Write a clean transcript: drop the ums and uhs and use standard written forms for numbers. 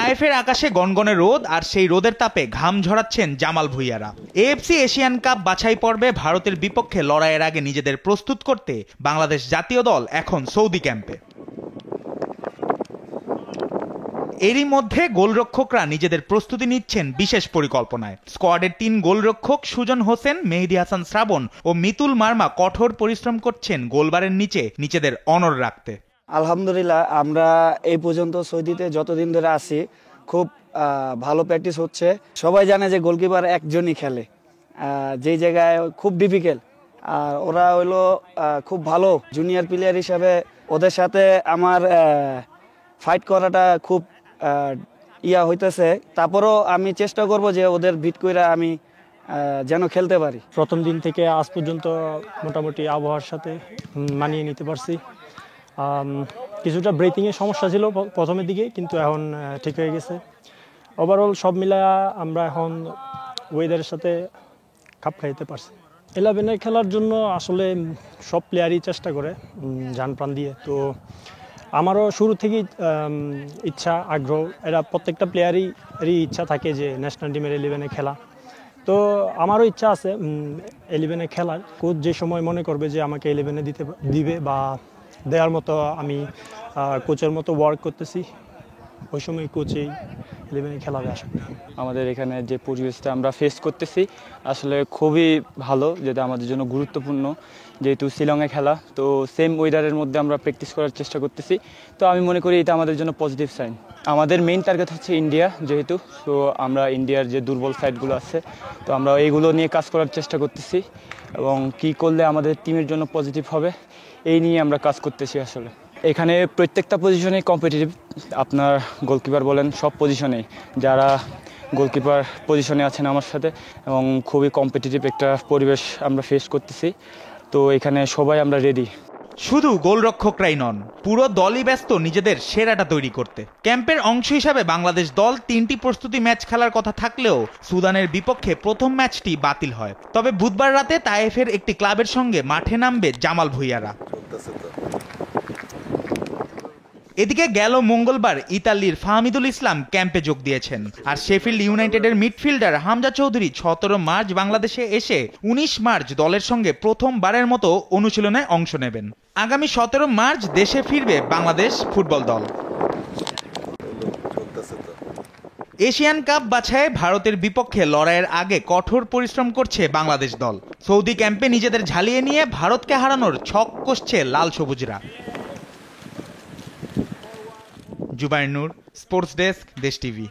তায়েফের আকাশে গনগনে রোদ, আর সেই রোদের তাপে ঘাম ঝরাচ্ছেন জামাল ভুঁইয়ারা। এএফসি এশিয়ান কাপ বাছাই পর্বে ভারতের বিপক্ষে লড়াইয়ের আগে নিজেদের প্রস্তুত করতে বাংলাদেশ জাতীয় দল এখন সৌদি ক্যাম্পে। এরই মধ্যে গোলরক্ষকরা নিজেদের প্রস্তুতি নিচ্ছেন বিশেষ পরিকল্পনায়। স্কোয়াডের 3 গোলরক্ষক সুজন হোসেন, মেহেদী হাসান শ্রাবণ ও মিতুল মার্মা কঠোর পরিশ্রম করছেন গোলবারের নিচে নিজেদের অনড় রাখতে। আলহামদুলিল্লাহ, আমরা এই পর্যন্ত সৌদিতে যতদিন ধরে আছি খুব ভালো প্র্যাকটিস হচ্ছে। সবাই জানে যে গোলকিপার একজনই খেলে, যেই জায়গায় খুব ডিফিকাল্ট। আর ওরা হইলো খুব ভালো জুনিয়র প্লেয়ার হিসাবে, ওদের সাথে আমার ফাইট করাটা খুব হইতেছে। তারপরও আমি চেষ্টা করব যে ওদের বিট কইরা আমি যেন খেলতে পারি। প্রথম দিন থেকে আজ পর্যন্ত মোটামুটি আবহাওয়ার সাথে মানিয়ে নিতে পারছি। কিছুটা ব্রেথিংয়ের সমস্যা ছিল প্রথমের দিকে, কিন্তু এখন ঠিক হয়ে গেছে। ওভারঅল সব মিলায়া আমরা এখন ওয়েদারের সাথে খাপ খাইতে পারছি। 11-এ খেলার জন্য আসলে সব প্লেয়ারই চেষ্টা করে জান প্রাণ দিয়ে। তো আমারও শুরু থেকেই ইচ্ছা, আগ্রহ, এরা প্রত্যেকটা প্লেয়ারই ইচ্ছা থাকে যে ন্যাশনাল টিমের 11-এ খেলা। তো আমারও ইচ্ছা আছে 11-এ খেলার। কোচ যে সময় মনে করবে যে আমাকে 11-এ দিবে বা দেওয়ার মতো আমি কোচের মতো ওয়ার্ক করতেছি, ওই সময় কোচেই 11-এ খেলাবে আসা। আমাদের এখানে যে পরিবেশটা আমরা ফেস করতেছি আসলে খুবই ভালো, যেটা আমাদের জন্য গুরুত্বপূর্ণ। যেহেতু শিলংয়ে খেলা, তো সেম ওয়েদারের মধ্যে আমরা প্র্যাকটিস করার চেষ্টা করতেছি। তো আমি মনে করি এটা আমাদের জন্য পজিটিভ সাইন। আমাদের মেইন টার্গেট হচ্ছে ইন্ডিয়া, যেহেতু তো আমরা ইন্ডিয়ার যে দুর্বল সাইডগুলো আছে, তো আমরা এইগুলো নিয়ে কাজ করার চেষ্টা করতেছি এবং কি করলে আমাদের টিমের জন্য পজিটিভ হবে এই নিয়ে আমরা কাজ করতেছি। আসলে এখানে প্রত্যেকটা পজিশনেই কম্পিটিটিভ, আপনার গোলকিপার বলেন, সব পজিশনেই যারা গোলকিপার পজিশনে আছেন আমার সাথে, এবং খুবই কম্পিটিটিভ একটা পরিবেশ আমরা ফেস করতেছি। তো এখানে সবাই আমরা রেডি। শুধু গোলরক্ষকরাই নন, পুরো দলই ব্যস্ত নিজেদের সেরাটা তৈরি করতে। ক্যাম্পের অংশ হিসাবে বাংলাদেশ দল 3টি প্রস্তুতি ম্যাচ খেলার কথা থাকলেও সুদানের বিপক্ষে প্রথম ম্যাচটি বাতিল হয়। তবে বুধবার রাতে তায়েফের একটি ক্লাবের সঙ্গে মাঠে নামবে জামাল ভুঁইয়ারা। এদিকে গেল মঙ্গলবার ইতালির ফাহমিদুল ইসলাম ক্যাম্পে যোগ দিয়েছেন, আর শেফিল্ড ইউনাইটেডের মিডফিল্ডার হামজা চৌধুরী 17 মার্চ বাংলাদেশে এসে 19 মার্চ দলের সঙ্গে প্রথমবারের মতো অনুশীলনে অংশ নেবেন। আগামী 17 মার্চ দেশে ফিরবে বাংলাদেশ ফুটবল দল। এশিয়ান কাপ বাছাইয়ে ভারতের বিপক্ষে লড়াইয়ের আগে কঠোর পরিশ্রম করছে বাংলাদেশ দল। সৌদি ক্যাম্পে নিজেদের ঝালিয়ে নিয়ে ভারতকে হারানোর ছক কষছে লাল সবুজরা। জুবাইর নূর, স্পোর্টস ডেস্ক, দেশ টিভি।